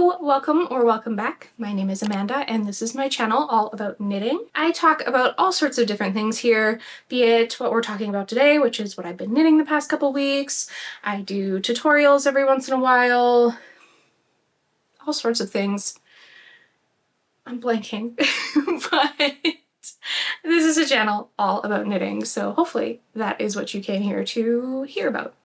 Hello, welcome or welcome back. My name is Amanda and this is my channel all about knitting. I talk about all sorts of different things here, be it what we're talking about today, which is what I've been knitting the past couple weeks. I do tutorials every once in a while, all sorts of things. I'm blanking, but this is a channel all about knitting, so hopefully that is what you came here to hear about.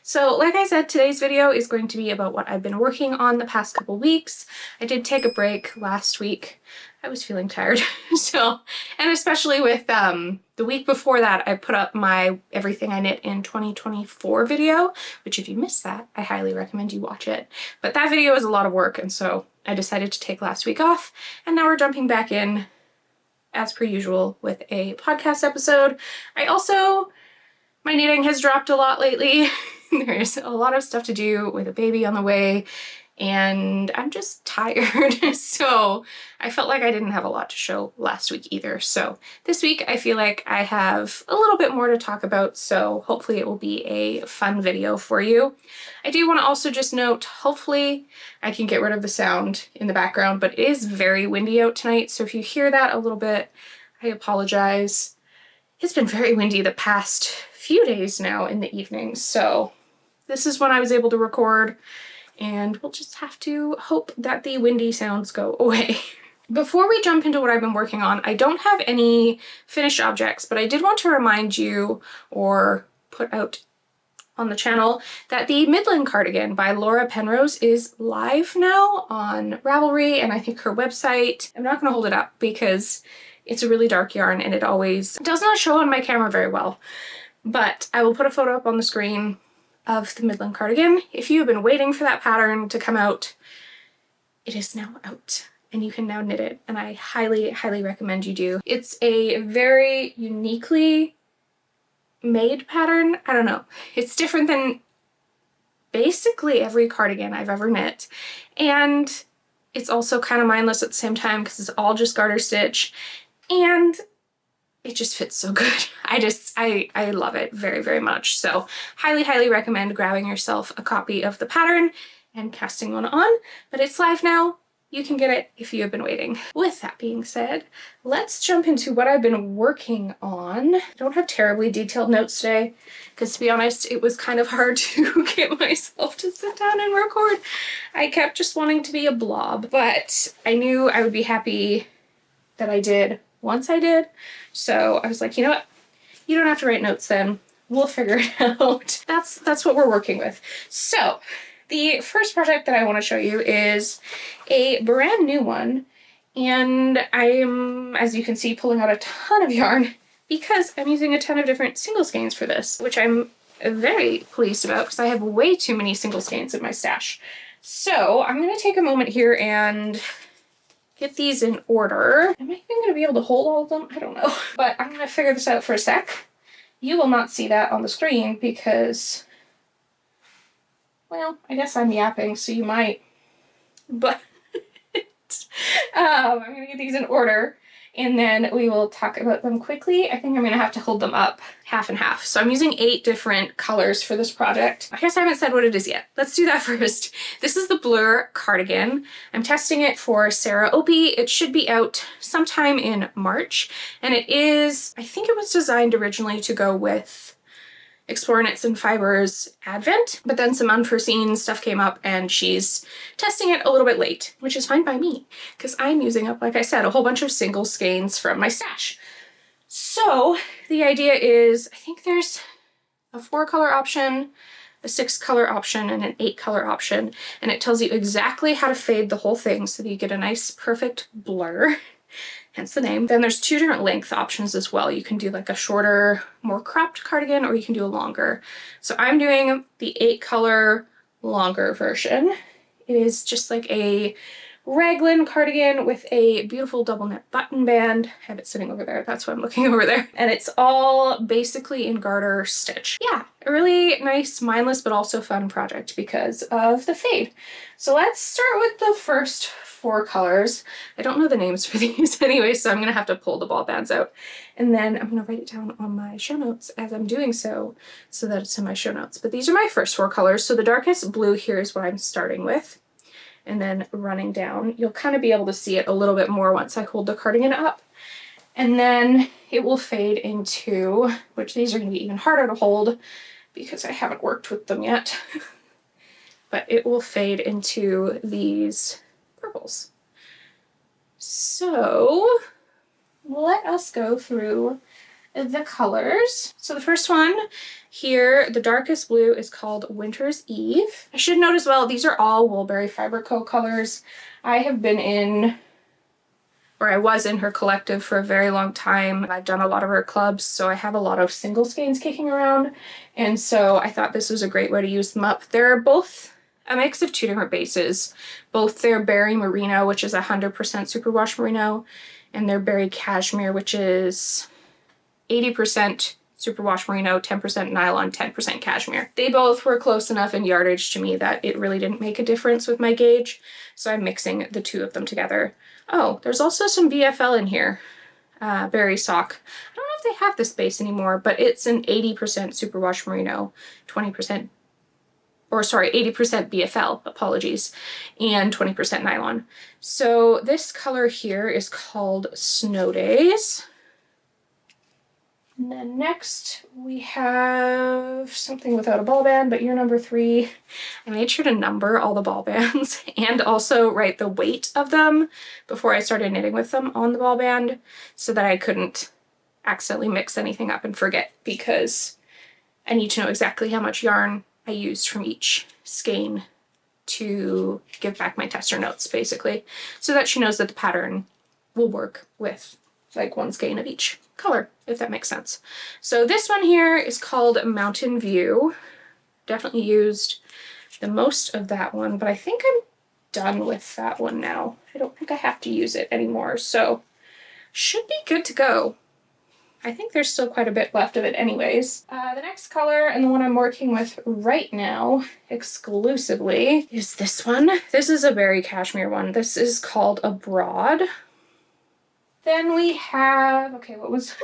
So like I said, today's video is going to be about what I've been working on the past couple weeks. I did take a break last week. I was feeling tired. And especially with the week before that, I put up my Everything I Knit in 2024 video, which if you missed that, I highly recommend you watch it. But that video is a lot of work, and so I decided to take last week off, and now we're jumping back in as per usual with a podcast episode. My knitting has dropped a lot lately. There's a lot of stuff to do with a baby on the way, and I'm just tired. So I felt like I didn't have a lot to show last week either. So this week I feel like I have a little bit more to talk about, so hopefully it will be a fun video for you. I do want to also just note, hopefully I can get rid of the sound in the background, but it is very windy out tonight, so if you hear that a little bit, I apologize. It's been very windy the past few days now in the evenings, so this is when I was able to record, and we'll just have to hope that the windy sounds go away. Before we jump into what I've been working on, I don't have any finished objects, but I did want to remind you, or put out on the channel, that the Midland cardigan by Penrose is live now on Ravelry, and I think her website. I'm not going to hold it up because it's a really dark yarn and it always does not show on my camera very well, but I will put a photo up on the screen of the Midland cardigan. If you have been waiting for that pattern to come out, it is now out and you can now knit it, and I highly, highly recommend you do. It's a very uniquely made pattern. I don't know. It's different than basically every cardigan I've ever knit, and it's also kind of mindless at the same time because it's all just garter stitch, and it just fits so good. I love it very, very much. So highly, highly recommend grabbing yourself a copy of the pattern and casting one on, but it's live now. You can get it if you have been waiting. With that being said, let's jump into what I've been working on. I don't have terribly detailed notes today because, to be honest, it was kind of hard to get myself to sit down and record. I kept just wanting to be a blob, but I knew I would be happy that I did once I did. So I was like, you know what? You don't have to write notes then. We'll figure it out. That's what we're working with. So the first project that I want to show you is a brand new one, and I'm, as you can see, pulling out a ton of yarn because I'm using a ton of different single skeins for this, which I'm very pleased about because I have way too many single skeins in my stash. So I'm going to take a moment here and get these in order. Am I even going to be able to hold all of them? I don't know. But I'm going to figure this out for a sec. You will not see that on the screen because, well, I guess I'm yapping, so you might. But I'm going to get these in order, and then we will talk about them quickly. I think I'm going to have to hold them up half and half. So I'm using 8 different colors for this project. I guess I haven't said what it is yet. Let's do that first. This is the Blur cardigan. I'm testing it for Sarah Opie. It should be out sometime in March, and it is, I think it was designed originally to go with Explore Knits and Fibers Advent, but then some unforeseen stuff came up and she's testing it a little bit late, which is fine by me because I'm using up, like I said, a whole bunch of single skeins from my stash. So the idea is, I think there's a 4-color option, a 6-color option, and an 8-color option, and it tells you exactly how to fade the whole thing so that you get a nice perfect blur. Hence the name. Then there's 2 different length options as well. You can do like a shorter, more cropped cardigan, or you can do a longer. So I'm doing the 8-color longer version. It is just like a raglan cardigan with a beautiful double knit button band. I have it sitting over there. That's why I'm looking over there. And it's all basically in garter stitch. Yeah, a really nice, mindless, but also fun project because of the fade. So let's start with the first 4 colors. I don't know the names for these anyway, so I'm gonna have to pull the ball bands out. And then I'm gonna write it down on my show notes as I'm doing so that it's in my show notes. But these are my first 4 colors. So the darkest blue here is what I'm starting with. And then running down, you'll kind of be able to see it a little bit more once I hold the cardigan up. And then it will fade into, which these are gonna be even harder to hold because I haven't worked with them yet. But it will fade into these purples. So let us go through the colors. So the first one here, the darkest blue, is called Winter's Eve. I should note as well, these are all Woolberry Fiber Co. colors. I have been in, or I was in her collective for a very long time. I've done a lot of her clubs, so I have a lot of single skeins kicking around. And so I thought this was a great way to use them up. They're both a mix of 2 different bases. Both their Berry Merino, which is 100% superwash merino, and their Berry Cashmere, which is 80% superwash merino, 10% nylon, 10% cashmere. They both were close enough in yardage to me that it really didn't make a difference with my gauge, so I'm mixing the 2 of them together. Oh, there's also some BFL in here. Berry Sock. I don't know if they have this base anymore, but it's an 80% superwash merino, 80% BFL, apologies, and 20% nylon. So this color here is called Snow Days. And then next we have something without a ball band, but you're number 3. I made sure to number all the ball bands and also write the weight of them before I started knitting with them on the ball band so that I couldn't accidentally mix anything up and forget, because I need to know exactly how much yarn I used from each skein to give back my tester notes, basically, so that she knows that the pattern will work with like 1 skein of each color, if that makes sense. So this one here is called Mountain View. Definitely used the most of that one, but I think I'm done with that one now. I don't think I have to use it anymore, so should be good to go. I think there's still quite a bit left of it anyways. The next color, and the one I'm working with right now exclusively, is this one. This is a Berry Cashmere one. This is called Abroad. Then we have, okay, what is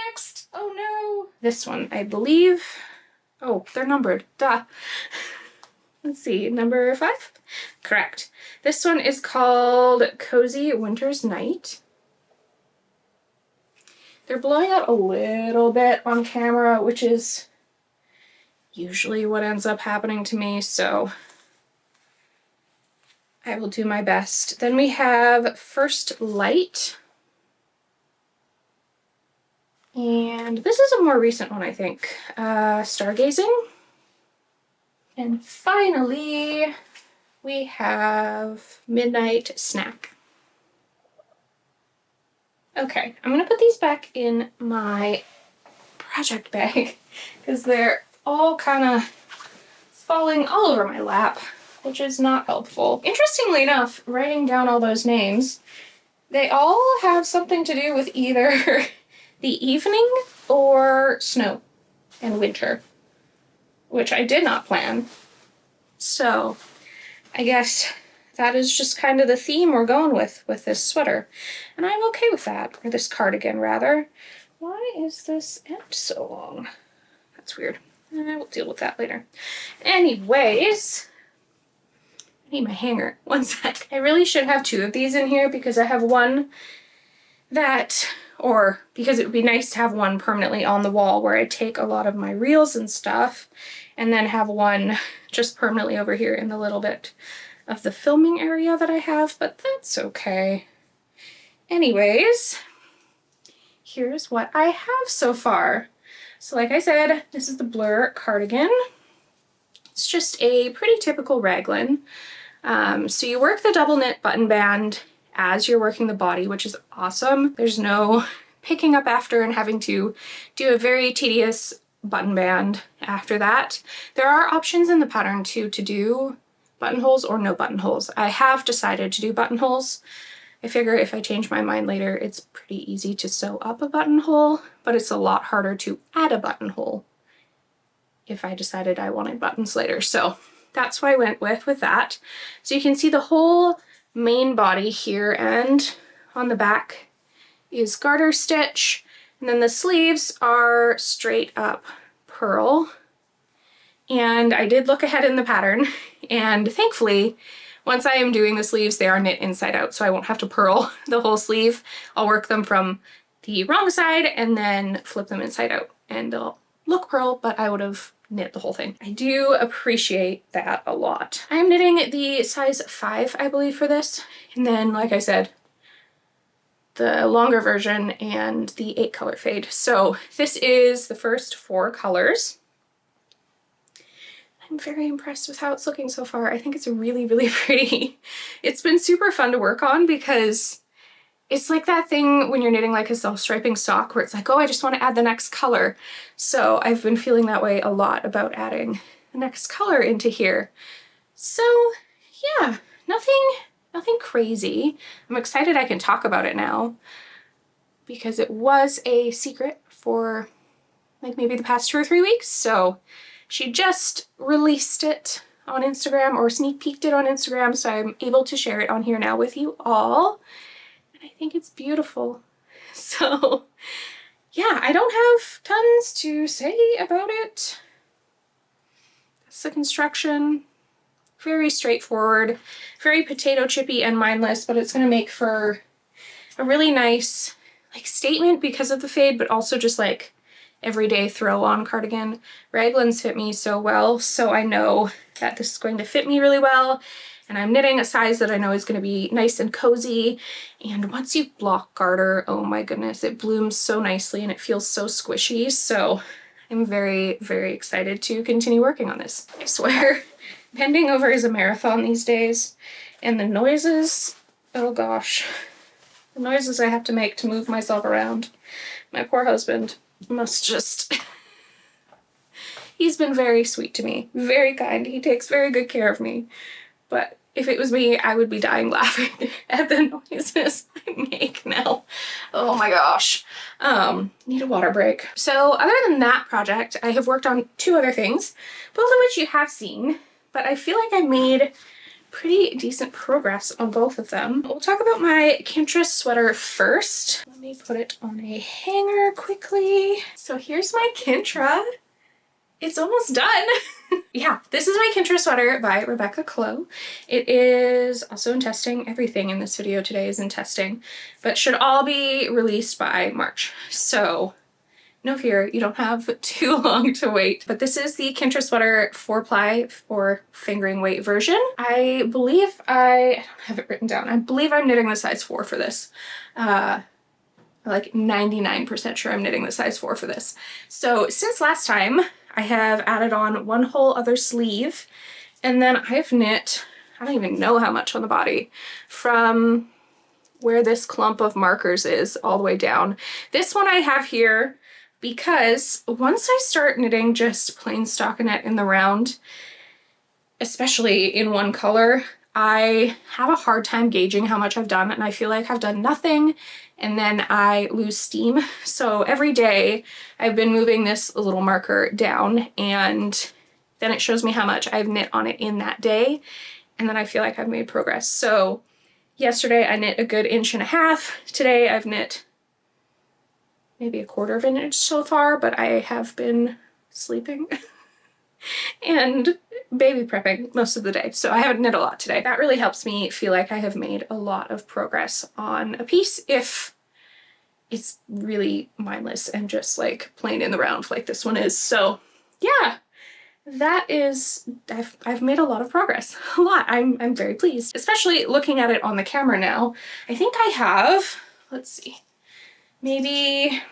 next? Oh no. This one, I believe. Oh, they're numbered, duh. Let's see, number 5? Correct. This one is called Cozy Winter's Night. They're blowing out a little bit on camera, which is usually what ends up happening to me, so I will do my best. Then we have First Light. And this is a more recent one, I think. Stargazing. And finally, we have Midnight Snack. Okay, I'm gonna put these back in my project bag because they're all kind of falling all over my lap, which is not helpful. Interestingly enough, writing down all those names, they all have something to do with either the evening or snow and winter, which I did not plan. So I guess that is just kind of the theme we're going with this sweater. And I'm okay with that, or this cardigan rather. Why is this end so long? That's weird. I will deal with that later. Anyways, I need my hanger. One sec. I really should have 2 of these in here because I have one that, or because it would be nice to have one permanently on the wall where I take a lot of my reels and stuff, and then have one just permanently over here in the little bit of the filming area that I have, but that's okay. Anyways, here's what I have so far. So like I said, this is the Blur cardigan. It's just a pretty typical raglan. So you work the double knit button band as you're working the body, which is awesome. There's no picking up after and having to do a very tedious button band after that. There are options in the pattern too to do buttonholes or no buttonholes. I have decided to do buttonholes. I figure if I change my mind later, it's pretty easy to sew up a buttonhole, but it's a lot harder to add a buttonhole if I decided I wanted buttons later. So that's what I went with that. So you can see the whole main body here, and on the back is garter stitch, and then the sleeves are straight up purl. And I did look ahead in the pattern, and thankfully once I am doing the sleeves, they are knit inside out, so I won't have to purl the whole sleeve. I'll work them from the wrong side and then flip them inside out, and they'll look purl, but I would have knit the whole thing. I do appreciate that a lot. I'm knitting the size 5, I believe, for this, and then, like I said, the longer version and the 8 color fade. So this is the first 4 colors. I'm very impressed with how it's looking so far. I think it's really, really pretty. It's been super fun to work on because it's like that thing when you're knitting like a self-striping sock where it's like, oh, I just want to add the next color. So I've been feeling that way a lot about adding the next color into here. So yeah, nothing crazy. I'm excited I can talk about it now because it was a secret for like maybe the past 2 or 3 weeks. So she just released it on Instagram, or sneak peeked it on Instagram, so I'm able to share it on here now with you all. And I think it's beautiful. So yeah, I don't have tons to say about it. That's the construction. Very straightforward, very potato chippy and mindless, but it's going to make for a really nice like statement because of the fade, but also just like everyday throw on cardigan. Raglans fit me so well, so I know that this is going to fit me really well, and I'm knitting a size that I know is going to be nice and cozy. And once you block garter, oh my goodness, it blooms so nicely and it feels so squishy. So I'm very, very excited to continue working on this. I swear, bending over is a marathon these days, and the noises, oh gosh, the noises I have to make to move myself around. My poor husband must just he's been very sweet to me, very kind. He takes very good care of me, but if it was me, I would be dying laughing at the noises I make now. Oh my gosh. Need a water break. So other than that project, I have worked on 2 other things, both of which you have seen, but I feel like I made pretty decent progress on both of them. We'll talk about my Kintra sweater first. Let me put it on a hanger quickly. So here's my Kintra. It's almost done. Yeah, this is my Kintra sweater by Clow. It is also in testing. Everything in this video today is in testing, but should all be released by March. So no fear, you don't have too long to wait. But this is the Kintra sweater 4-ply or fingering weight version. I believe I don't have it written down. I believe I'm knitting the size 4 for this. Like 99% sure I'm knitting the size 4 for this. So since last time, I have added on 1 whole other sleeve, and then I've knit, I don't even know how much on the body, from where this clump of markers is all the way down. This one I have here because once I start knitting just plain stockinette in the round, especially in one color, I have a hard time gauging how much I've done, and I feel like I've done nothing and then I lose steam. So every day I've been moving this little marker down, and then it shows me how much I've knit on it in that day, and then I feel like I've made progress. So yesterday I knit a good 1.5 inches. Today I've knit maybe 1/4 inch so far, but I have been sleeping and baby prepping most of the day, so I haven't knit a lot today. That really helps me feel like I have made a lot of progress on a piece if it's really mindless and just like plain in the round like this one is. So yeah, that is, I've made a lot of progress, a lot. I'm very pleased, especially looking at it on the camera now. I think I have, let's see, maybe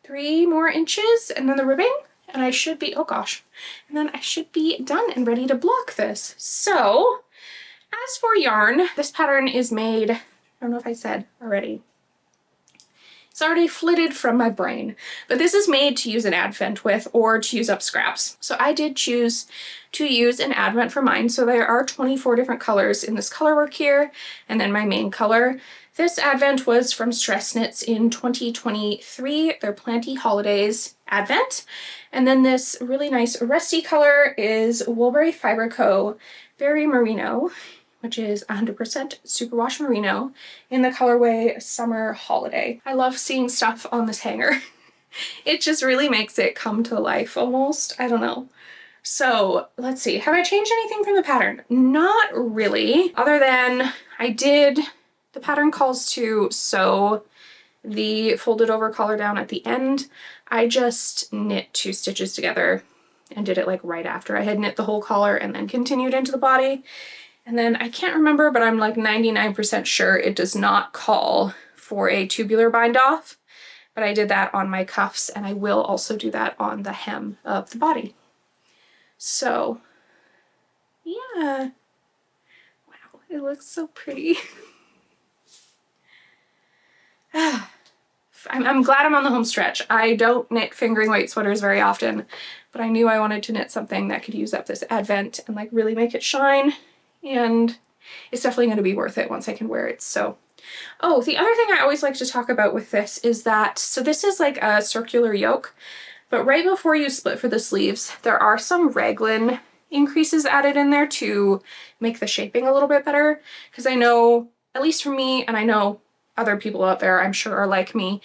3 more inches and then the ribbing, and I should be, oh gosh, and then I should be done and ready to block this. So as for yarn, this pattern is made, I don't know if I said already, it's already flitted from my brain, but this is made to use an advent with or to use up scraps. So I did choose to use an advent for mine. So there are 24 different colors in this color work here, and then my main color. This advent was from Stress Knits in 2023, their Planty Holidays advent. And then this really nice rusty color is Woolberry Fiber Co. Berry Merino, which is 100% superwash merino in the colorway Summer Holiday. I love seeing stuff on this hanger. It just really makes it come to life almost. I don't know. So let's see, have I changed anything from the pattern? Not really, other than the pattern calls to sew the folded over collar down at the end. I just knit 2 stitches together and did it like right after I had knit the whole collar and then continued into the body. And then I can't remember, but I'm like 99% sure it does not call for a tubular bind off, but I did that on my cuffs, and I will also do that on the hem of the body. So yeah, wow, it looks so pretty. I'm glad I'm on the home stretch. I don't knit fingering weight sweaters very often, but I knew I wanted to knit something that could use up this advent and like really make it shine, and it's definitely going to be worth it once I can wear it. So, oh, the other thing I always like to talk about with this is that, so this is like a circular yoke, but right before you split for the sleeves, there are some raglan increases added in there to make the shaping a little bit better, because I know, at least for me, and I know other people out there I'm sure are like me,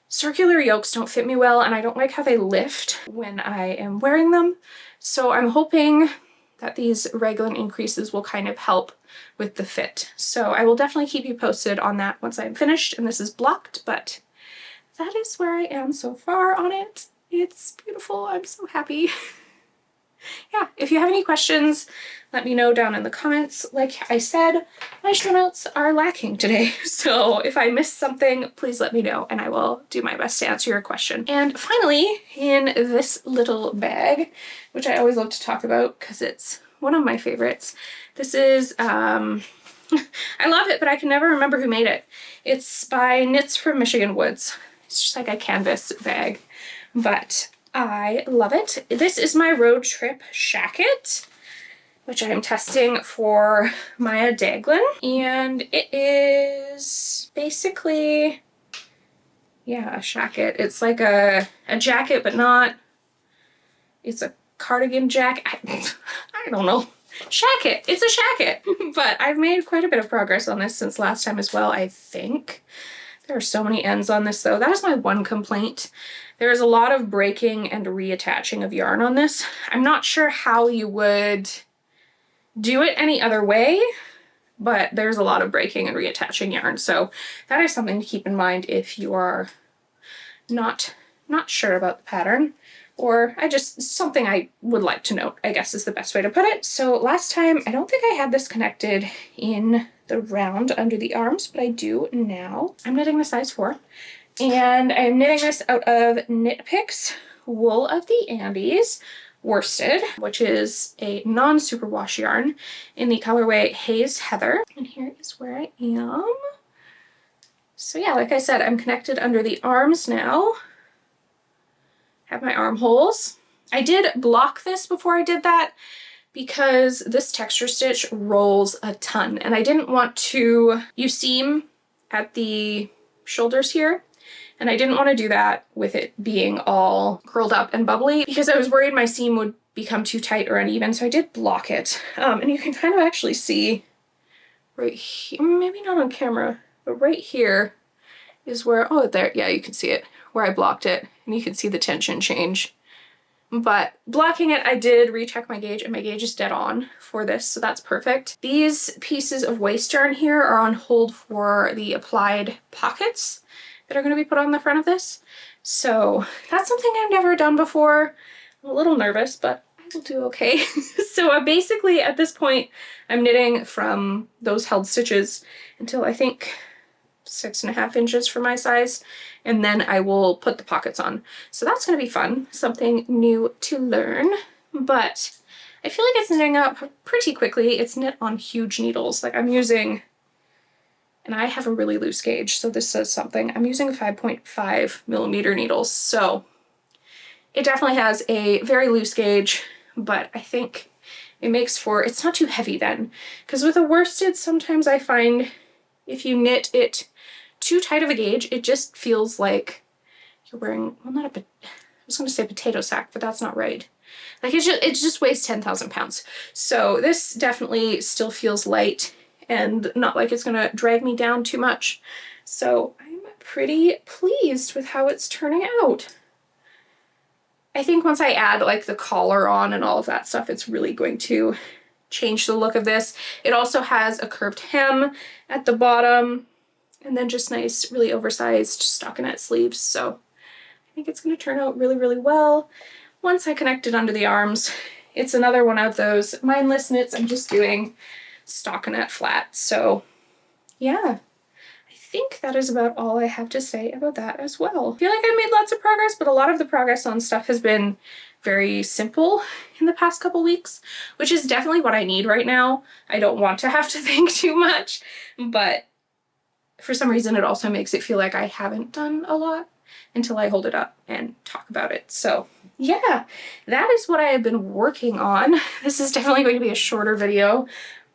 circular yokes don't fit me well, and I don't like how they lift when I am wearing them. So I'm hoping that these raglan increases will kind of help with the fit. So I will definitely keep you posted on that once I'm finished and this is blocked, but that is where I am so far on it. It's beautiful. I'm so happy. Yeah, if you have any questions, let me know down in the comments. Like I said, my show notes are lacking today, so if I missed something, please let me know and I will do my best to answer your question. And finally, in this little bag, which I always love to talk about because it's one of my favorites, this is, I love it, but I can never remember who made it. It's by Knits from Michigan Woods. It's just like a canvas bag, but I love it. This is my Roadtrip Shacket, which I'm testing for my Deglon, and it is basically, yeah, a shacket. It's like a jacket, but not, it's a cardigan jacket. I don't know. Shacket. It's a shacket. But I've made quite a bit of progress on this since last time as well, I think. There are so many ends on this though. That is my one complaint. There's a lot of breaking and reattaching of yarn on this. I'm not sure how you would do it any other way, but there's a lot of breaking and reattaching yarn. So that is something to keep in mind if you are not sure about the pattern, or something I would like to note, I guess is the best way to put it. So last time, I don't think I had this connected in the round under the arms, but I do now. I'm knitting the size 4. And I'm knitting this out of Knit Picks Wool of the Andes worsted, which is a non-superwash yarn in the colorway Haze Heather. And here is where I am. So yeah, like I said, I'm connected under the arms now. Have my armholes. I did block this before I did that because this texture stitch rolls a ton, and I didn't want to use seam at the shoulders here. And I didn't want to do that with it being all curled up and bubbly because I was worried my seam would become too tight or uneven, so I did block it. And you can kind of actually see right here, maybe not on camera, but right here is where, oh there, yeah, you can see it, where I blocked it, and you can see the tension change. But blocking it, I did recheck my gauge, and my gauge is dead on for this, so that's perfect. These pieces of waste yarn here are on hold for the applied pockets that are going to be put on the front of this. So that's something I've never done before. I'm a little nervous, but I will do okay. So basically at this point, I'm knitting from those held stitches until I think 6.5 inches for my size, and then I will put the pockets on. So that's going to be fun, something new to learn, but I feel like it's knitting up pretty quickly. It's knit on huge needles. Like I'm using, and I have a really loose gauge, so this says something. I'm using 5.5 millimeter needles, so it definitely has a very loose gauge, but I think it makes for, it's not too heavy then. Because with a worsted, sometimes I find if you knit it too tight of a gauge, it just feels like you're wearing, well, not a, I was going to say potato sack, but that's not right. Like it just weighs 10,000 pounds. So this definitely still feels light and not like it's gonna drag me down too much. So I'm pretty pleased with how it's turning out. I think once I add like the collar on and all of that stuff, it's really going to change the look of this. It also has a curved hem at the bottom and then just nice, really oversized stockinette sleeves. So I think it's going to turn out really, really well. Once I connect it under the arms, it's another one of those mindless knits I'm just doing stockinette flat. So yeah, I think that is about all I have to say about that as well. I feel like I made lots of progress, but a lot of the progress on stuff has been very simple in the past couple weeks, which is definitely what I need right now. I don't want to have to think too much, but for some reason it also makes it feel like I haven't done a lot until I hold it up and talk about it. So yeah, that is what I have been working on. This is definitely going to be a shorter video,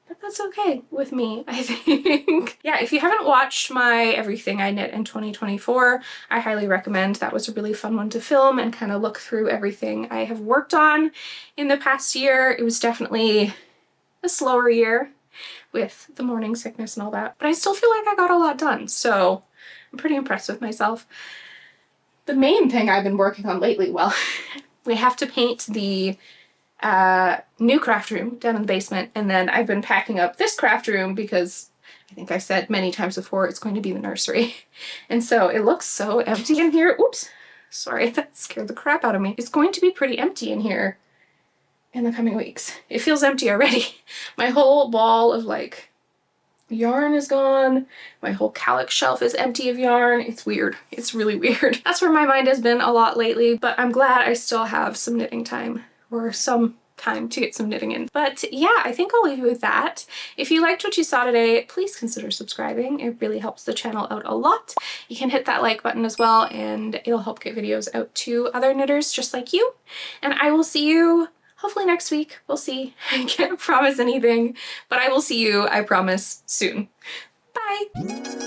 but that's okay with me, I think. Yeah, if you haven't watched my Everything I Knit in 2024, I highly recommend. That was a really fun one to film and kind of look through everything I have worked on in the past year. It was definitely a slower year with the morning sickness and all that, but I still feel like I got a lot done, so I'm pretty impressed with myself. The main thing I've been working on lately, well, we have to paint the new craft room down in the basement, and then I've been packing up this craft room because I think I've said many times before it's going to be the nursery. And so it looks so empty in here. Oops, sorry, that scared the crap out of me. It's going to be pretty empty in here in the coming weeks. It feels empty already. My whole wall of like yarn is gone. My whole calic shelf is empty of yarn. It's weird. It's really weird. That's where my mind has been a lot lately, but I'm glad I still have some knitting time, or some time to get some knitting in. But yeah, I think I'll leave you with that. If you liked what you saw today, please consider subscribing. It really helps the channel out a lot. You can hit that like button as well, and it'll help get videos out to other knitters just like you. And I will see you hopefully next week. We'll see. I can't promise anything, but I will see you, I promise, soon. Bye!